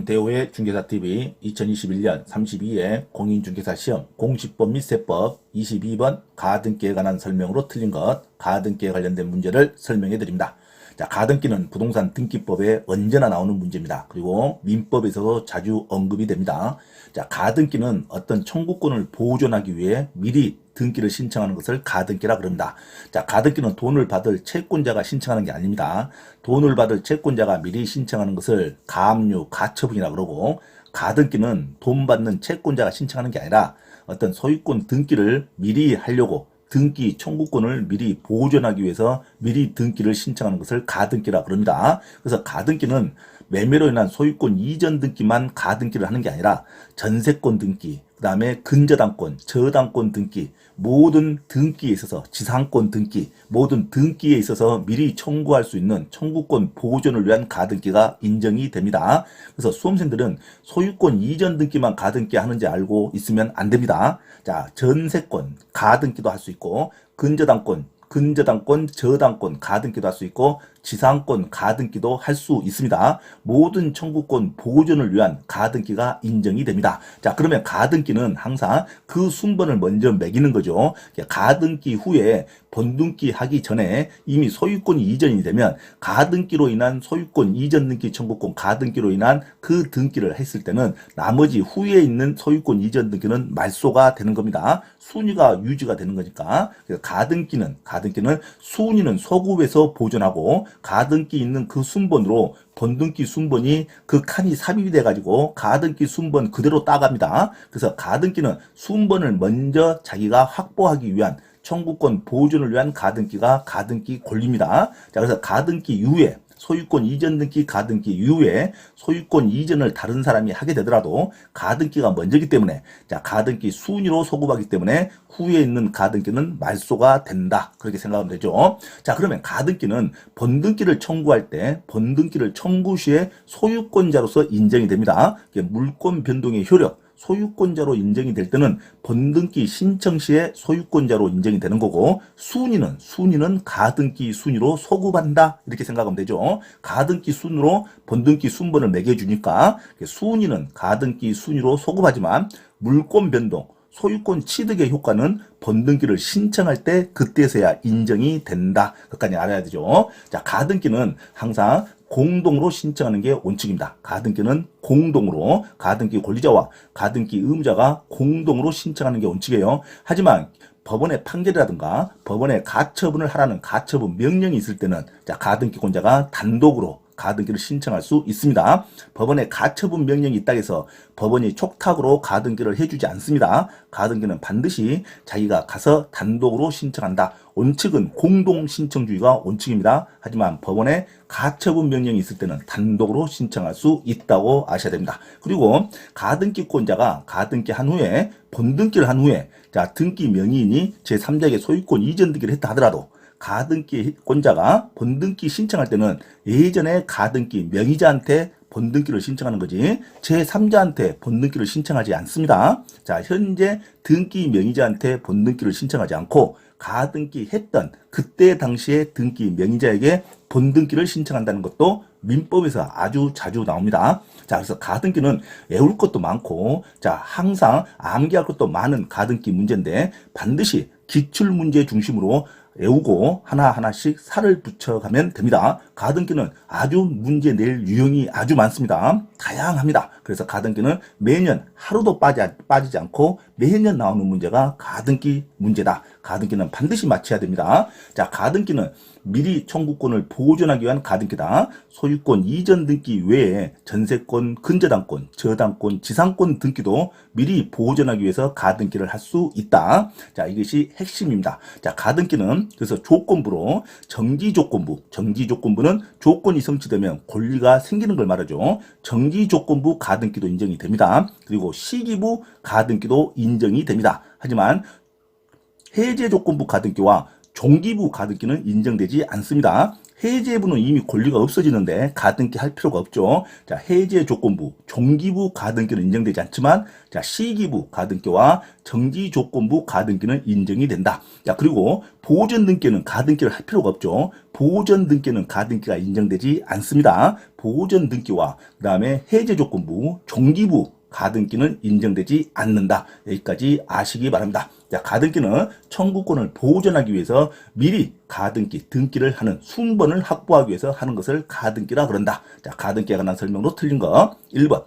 대우의 중개사TV 2021년 32회 공인중개사 시험 공시법 및 세법 22번 가등기에 관한 설명으로 틀린 것, 가등기에 관련된 문제를 설명해 드립니다. 자, 가등기는 부동산 등기법에 언제나 나오는 문제입니다. 그리고 민법에서도 자주 언급이 됩니다. 자, 가등기는 어떤 청구권을 보존하기 위해 미리 등기를 신청하는 것을 가등기라 그럽니다. 자, 가등기는 돈을 받을 채권자가 신청하는 게 아닙니다. 돈을 받을 채권자가 미리 신청하는 것을 가압류, 가처분이라 그러고, 가등기는 돈 받는 채권자가 신청하는 게 아니라 어떤 소유권 등기를 미리 하려고 등기 청구권을 미리 보존하기 위해서 미리 등기를 신청하는 것을 가등기라 그럽니다. 그래서 가등기는 매매로 인한 소유권 이전 등기만 가등기를 하는 게 아니라 전세권 등기, 그 다음에 근저당권, 저당권 등기, 모든 등기에 있어서 지상권 등기, 모든 등기에 있어서 미리 청구할 수 있는 청구권 보존을 위한 가등기가 인정이 됩니다. 그래서 수험생들은 소유권 이전 등기만 가등기 하는지 알고 있으면 안 됩니다. 자, 전세권 가등기도 할 수 있고, 근저당권, 저당권 가등기도 할 수 있고, 지상권 가등기도 할 수 있습니다. 모든 청구권 보존을 위한 가등기가 인정이 됩니다. 자, 그러면 가등기는 항상 그 순번을 먼저 매기는 거죠. 가등기 후에 번등기 하기 전에 이미 소유권이 이전이 되면 가등기로 인한 소유권 이전 등기 청구권 가등기로 인한 그 등기를 했을 때는 나머지 후에 있는 소유권 이전 등기는 말소가 되는 겁니다. 순위가 유지가 되는 거니까. 그래서 가등기는 순위는 소급에서 보존하고, 가등기 있는 그 순번으로 번등기 순번이 그 칸이 삽입이 돼가지고 가등기 순번 그대로 따갑니다. 그래서 가등기는 순번을 먼저 자기가 확보하기 위한 청구권 보존을 위한 가등기가 가등기 권리입니다. 자, 그래서 가등기 이후에 소유권 이전 등기 가등기 이후에 소유권 이전을 다른 사람이 하게 되더라도 가등기가 먼저기 때문에, 자, 가등기 순위로 소급하기 때문에 후에 있는 가등기는 말소가 된다. 그렇게 생각하면 되죠. 자, 그러면 가등기는 번등기를 청구할 때 번등기를 청구 시에 소유권자로서 인정이 됩니다. 물권 변동의 효력, 소유권자로 인정이 될 때는 번등기 신청 시에 소유권자로 인정이 되는 거고, 순위는 가등기 순위로 소급한다. 이렇게 생각하면 되죠. 가등기 순으로 번등기 순번을 매겨주니까 순위는 가등기 순위로 소급하지만 물권 변동, 소유권 취득의 효과는 번등기를 신청할 때 그때서야 인정이 된다. 그것까지 알아야 되죠. 자, 가등기는 항상 공동으로 신청하는 게 원칙입니다. 가등기는 공동으로, 가등기 권리자와 가등기 의무자가 공동으로 신청하는 게 원칙이에요. 하지만 법원의 판결이라든가 법원의 가처분을 하라는 가처분 명령이 있을 때는, 자, 가등기권자가 단독으로 가등기를 신청할 수 있습니다. 법원의 가처분 명령이 있다고 해서 법원이 촉탁으로 가등기를 해주지 않습니다. 가등기는 반드시 자기가 가서 단독으로 신청한다. 원칙은 공동신청주의가 원칙입니다. 하지만 법원의 가처분 명령이 있을 때는 단독으로 신청할 수 있다고 아셔야 됩니다. 그리고 가등기권자가 가등기 한 후에 번등기를 한 후에, 자, 등기 명의인이 제3자에게 소유권 이전 등기를 했다 하더라도 가등기권자가 번등기 신청할 때는 예전에 가등기 명의자한테 번등기를 신청하는 거지 제3자한테 번등기를 신청하지 않습니다. 자, 현재 등기 명의자한테 번등기를 신청하지 않고 가등기 했던 그때 당시에 등기 명의자에게 번등기를 신청한다는 것도 민법에서 아주 자주 나옵니다. 자, 그래서 가등기는 외울 것도 많고, 자, 항상 암기할 것도 많은 가등기 문제인데 반드시 기출문제 중심으로 외우고 하나하나씩 살을 붙여가면 됩니다. 가등기는 아주 문제 낼 유형이 아주 많습니다. 다양합니다. 그래서 가등기는 매년 하루도 빠지지 않고 매년 나오는 문제가 가등기 문제다. 가등기는 반드시 맞춰야 됩니다. 자, 가등기는 미리 청구권을 보존하기 위한 가등기다. 소유권 이전 등기 외에 전세권, 근저당권, 저당권, 지상권 등기도 미리 보존하기 위해서 가등기를 할 수 있다. 자, 이것이 핵심입니다. 자, 가등기는 그래서 조건부로 정지조건부는 조건이 성취되면 권리가 생기는 걸 말하죠. 정지조건부 가등기도 인정이 됩니다. 그리고 시기부 가등기도 인정이 됩니다. 하지만 해제조건부 가등기와 종기부 가등기는 인정되지 않습니다. 해제부는 이미 권리가 없어지는데 가등기 할 필요가 없죠. 자, 해제 조건부, 종기부 가등기는 인정되지 않지만 자, 시기부 가등기와 정지 조건부 가등기는 인정이 된다. 자, 그리고 보전 등기는 가등기를 할 필요가 없죠. 보전 등기는 가등기가 인정되지 않습니다. 보전 등기와 그다음에 해제 조건부, 종기부 가등기는 인정되지 않는다. 여기까지 아시기 바랍니다. 자, 가등기는 청구권을 보존하기 위해서 미리 가등기, 등기를 하는 순번을 확보하기 위해서 하는 것을 가등기라 그런다. 자, 가등기에 관한 설명으로 틀린 거 1번.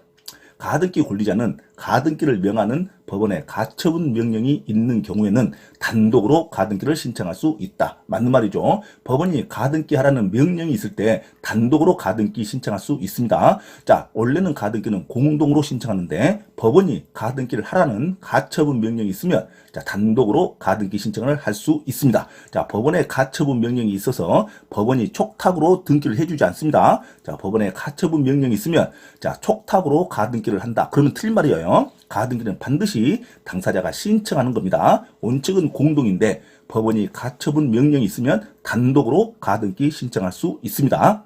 가등기 권리자는 가등기를 명하는 법원의 가처분 명령이 있는 경우에는 단독으로 가등기를 신청할 수 있다. 맞는 말이죠. 법원이 가등기 하라는 명령이 있을 때 단독으로 가등기 신청할 수 있습니다. 자, 원래는 가등기는 공동으로 신청하는데 법원이 가등기를 하라는 가처분 명령이 있으면 자, 단독으로 가등기 신청을 할 수 있습니다. 자, 법원의 가처분 명령이 있어서 법원이 촉탁으로 등기를 해주지 않습니다. 자, 법원의 가처분 명령이 있으면 자, 촉탁으로 가등기를 한다. 그러면 틀린 말이에요. 가등기는 반드시 당사자가 신청하는 겁니다. 원칙은 공동인데 법원이 가처분 명령이 있으면 단독으로 가등기 신청할 수 있습니다.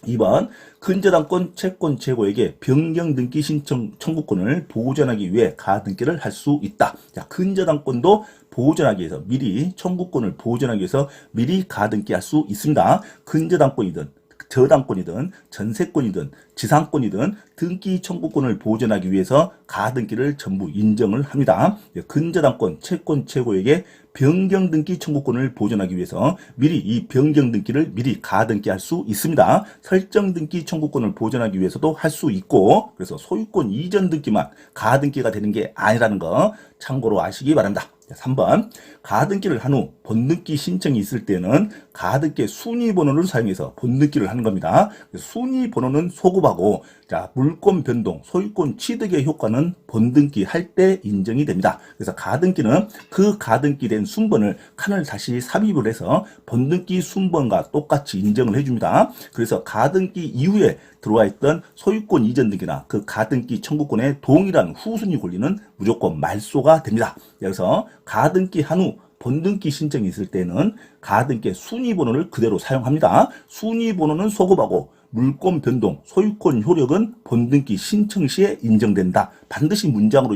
2번, 근저당권 채권 최고에게 변경 등기 신청 청구권을 보존하기 위해 가등기를 할 수 있다. 자, 근저당권도 보존하기 위해서 미리 청구권을 보존하기 위해서 미리 가등기 할 수 있습니다. 근저당권이든 저당권이든 전세권이든 지상권이든 등기 청구권을 보존하기 위해서 가등기를 전부 인정을 합니다. 근저당권 채권 최고에게 변경 등기 청구권을 보존하기 위해서 미리 이 변경 등기를 미리 가등기할 수 있습니다. 설정 등기 청구권을 보존하기 위해서도 할 수 있고 그래서 소유권 이전 등기만 가등기가 되는 게 아니라는 거 참고로 아시기 바랍니다. 3번, 가등기를 한 후 본등기 신청이 있을 때는 가등기 순위번호를 사용해서 본등기를 하는 겁니다. 순위번호는 소급하고 자, 물권 변동, 소유권 취득의 효과는 본등기 할 때 인정이 됩니다. 그래서 가등기는 그 가등기된 순번을 칸을 다시 삽입을 해서 본등기 순번과 똑같이 인정을 해줍니다. 그래서 가등기 이후에 들어와 있던 소유권 이전 등기나 그 가등기 청구권의 동일한 후순위 권리는 무조건 말소가 됩니다. 그래서 가등기 한 후 본등기 신청이 있을 때는 가등기 순위번호를 그대로 사용합니다. 순위번호는 소급하고 물권 변동, 소유권 효력은 본등기 신청 시에 인정된다. 반드시 문장으로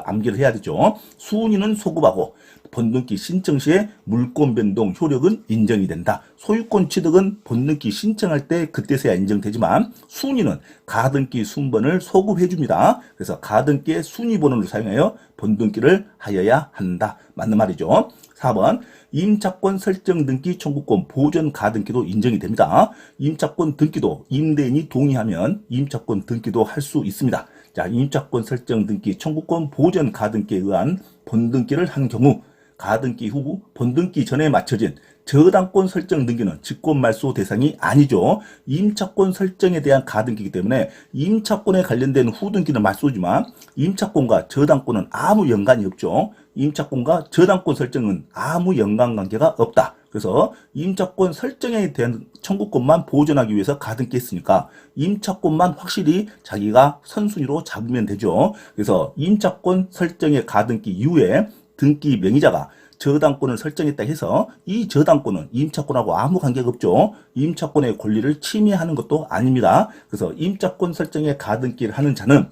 암기를 해야 되죠. 순위는 소급하고 본등기 신청 시에 물권 변동 효력은 인정이 된다. 소유권 취득은 본등기 신청할 때 그때서야 인정되지만 순위는 가등기 순번을 소급해 줍니다. 그래서 가등기의 순위 번호를 사용하여 본등기를 하여야 한다. 맞는 말이죠. 4번, 임차권 설정 등기 청구권 보존 가등기도 인정이 됩니다. 임차권 등기도 임대인이 동의하면 임차권 등기도 할 수 있습니다. 자, 임차권 설정 등기 청구권 보존 가등기에 의한 본등기를 한 경우 가등기 후 본등기 전에 맞춰진 저당권 설정 등기는 직권말소 대상이 아니죠. 임차권 설정에 대한 가등기이기 때문에 임차권에 관련된 후등기는 말소지만 임차권과 저당권은 아무 연관이 없죠. 임차권과 저당권 설정은 아무 연관관계가 없다. 그래서 임차권 설정에 대한 청구권만 보존하기 위해서 가등기 했으니까 임차권만 확실히 자기가 선순위로 잡으면 되죠. 그래서 임차권 설정의 가등기 이후에 등기 명의자가 저당권을 설정했다 해서 이 저당권은 임차권하고 아무 관계가 없죠. 임차권의 권리를 침해하는 것도 아닙니다. 그래서 임차권 설정에 가등기를 하는 자는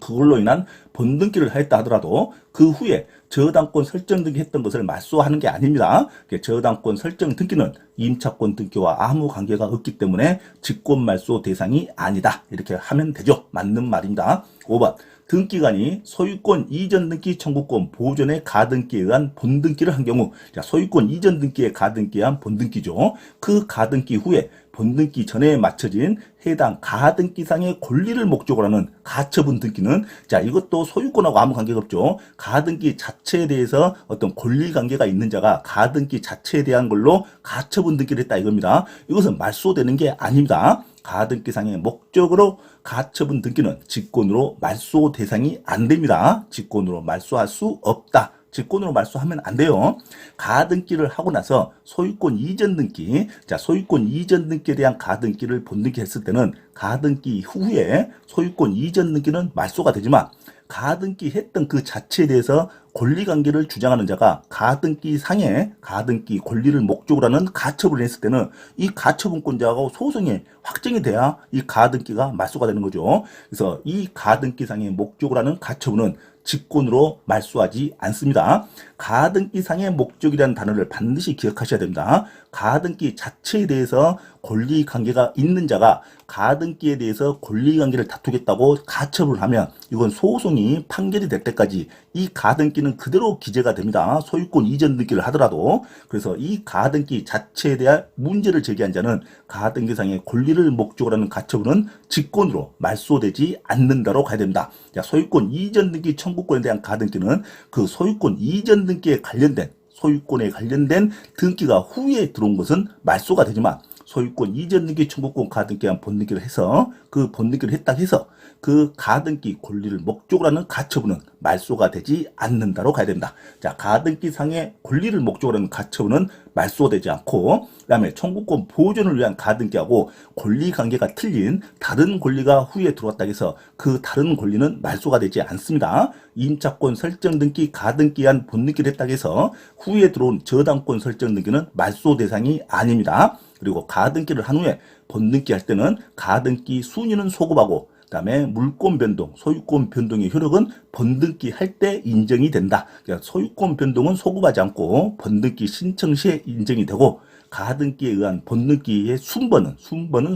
그걸로 인한 본등기를 하였다 하더라도 그 후에 저당권 설정 등기 했던 것을 말소하는 게 아닙니다. 저당권 설정 등기는 임차권 등기와 아무 관계가 없기 때문에 직권말소 대상이 아니다. 이렇게 하면 되죠. 맞는 말입니다. 5번. 등기관이 소유권 이전 등기 청구권 보존의 가등기에 의한 본등기를 한 경우 자, 소유권 이전 등기에 가등기에 한 본등기죠. 그 가등기 후에 본등기 전에 맞춰진 해당 가등기상의 권리를 목적으로 하는 가처분 등기는 자, 이것도 소유권하고 아무 관계가 없죠. 가등기 자체에 대해서 어떤 권리 관계가 있는 자가 가등기 자체에 대한 걸로 가처분 등기를 했다 이겁니다. 이것은 말소되는 게 아닙니다. 가등기상의 목적으로 가처분 등기는 직권으로 말소 대상이 안 됩니다. 직권으로 말소할 수 없다. 직권으로 말소하면 안 돼요. 가등기를 하고 나서 소유권 이전 등기, 자, 소유권 이전 등기에 대한 가등기를 본등기 했을 때는 가등기 후에 소유권 이전 등기는 말소가 되지만 가등기 했던 그 자체에 대해서 권리관계를 주장하는 자가 가등기 상의 가등기 권리를 목적으로 하는 가처분을 했을 때는 이 가처분권자하고 소송이 확정이 돼야 이 가등기가 말소가 되는 거죠. 그래서 이 가등기 상의 목적으로 하는 가처분은 직권으로 말소하지 않습니다. 가등기상의 목적이라는 단어를 반드시 기억하셔야 됩니다. 가등기 자체에 대해서 권리관계가 있는 자가 가등기에 대해서 권리관계를 다투겠다고 가처분을 하면 이건 소송이 판결이 될 때까지 이 가등기는 그대로 기재가 됩니다. 소유권 이전 등기를 하더라도. 그래서 이 가등기 자체에 대한 문제를 제기한 자는 가등기상의 권리를 목적으로 하는 가처분은 직권으로 말소되지 않는다로 가야 됩니다. 자, 소유권 이전 등기 청구권에 대한 가등기는 그 소유권 이전 등기에 관련된 소유권에 관련된 등기가 후에 들어온 것은 말소가 되지만 소유권 이전 등기 청구권 가등기한 본등기를 해서 그 본등기를 했다 해서 그 가등기 권리를 목적으로 하는 가처분은 말소가 되지 않는다로 가야 됩니다. 자, 가등기상의 권리를 목적으로 하는 가처분은 말소되지 않고 그다음에 청구권 보존을 위한 가등기하고 권리관계가 틀린 다른 권리가 후에 들어왔다 해서 그 다른 권리는 말소가 되지 않습니다. 임차권 설정 등기 가등기한 본등기를 했다 해서 후에 들어온 저당권 설정 등기는 말소 대상이 아닙니다. 그리고 가등기를 한 후에 본등기 할 때는 가등기 순위는 소급하고 그다음에 물권 변동, 소유권 변동의 효력은 번등기 할 때 인정이 된다. 그러니까 소유권 변동은 소급하지 않고 번등기 신청 시에 인정이 되고 가등기에 의한 번등기의 순번은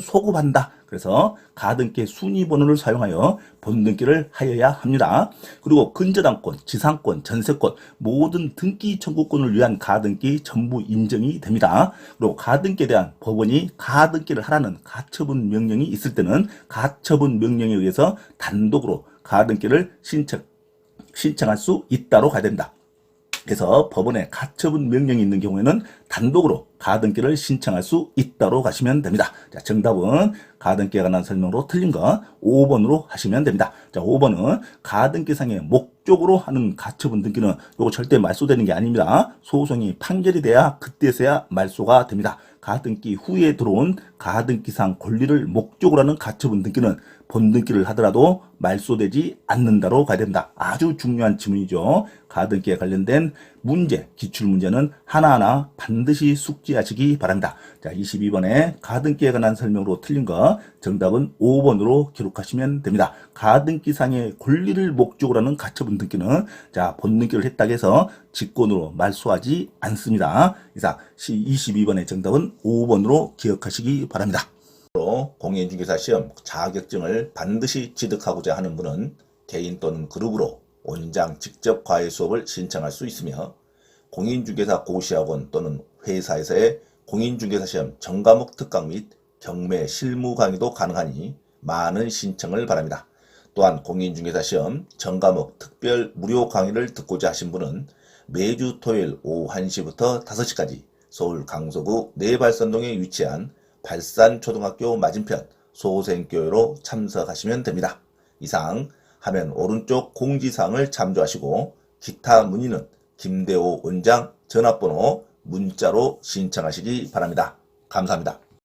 소급한다. 그래서 가등기의 순위번호를 사용하여 번등기를 하여야 합니다. 그리고 근저당권, 지상권, 전세권 모든 등기 청구권을 위한 가등기 전부 인정이 됩니다. 그리고 가등기에 대한 법원이 가등기를 하라는 가처분 명령이 있을 때는 가처분 명령에 의해서 단독으로 가등기를 신청할 수 있다로 가야 됩니다. 그래서 법원에 가처분 명령이 있는 경우에는 단독으로 가등기를 신청할 수 있다로 가시면 됩니다. 자, 정답은 가등기에 관한 설명으로 틀린 거 5번으로 하시면 됩니다. 자, 5번은 가등기상의 목적으로 하는 가처분 등기는 이거 절대 말소되는 게 아닙니다. 소송이 판결이 돼야 그때서야 말소가 됩니다. 가등기 후에 들어온 가등기상 권리를 목적으로 하는 가처분 등기는 본등기를 하더라도 말소되지 않는다로 가야 됩니다. 아주 중요한 지문이죠. 가등기에 관련된 문제, 기출문제는 하나하나 반드시 숙지하시기 바랍니다. 자, 22번에 가등기에 관한 설명으로 틀린 거 정답은 5번으로 기록하시면 됩니다. 가등기상의 권리를 목적으로 하는 가처분 등기는 자, 본등기를 했다고 해서 직권으로 말소하지 않습니다. 이상 22번의 정답은 5번으로 기억하시기 바랍니다. 공인중개사 시험 자격증을 반드시 취득하고자 하는 분은 개인 또는 그룹으로 원장 직접 과외 수업을 신청할 수 있으며 공인중개사 고시학원 또는 회사에서의 공인중개사 시험 전과목 특강 및 경매 실무 강의도 가능하니 많은 신청을 바랍니다. 또한 공인중개사 시험 전과목 특별 무료 강의를 듣고자 하신 분은 매주 토요일 오후 1시부터 5시까지 서울 강서구 내발산동에 위치한 발산초등학교 맞은편 소생교회로 참석하시면 됩니다. 이상 화면 오른쪽 공지사항을 참조하시고 기타 문의는 김대호 원장 전화번호 문자로 신청하시기 바랍니다. 감사합니다.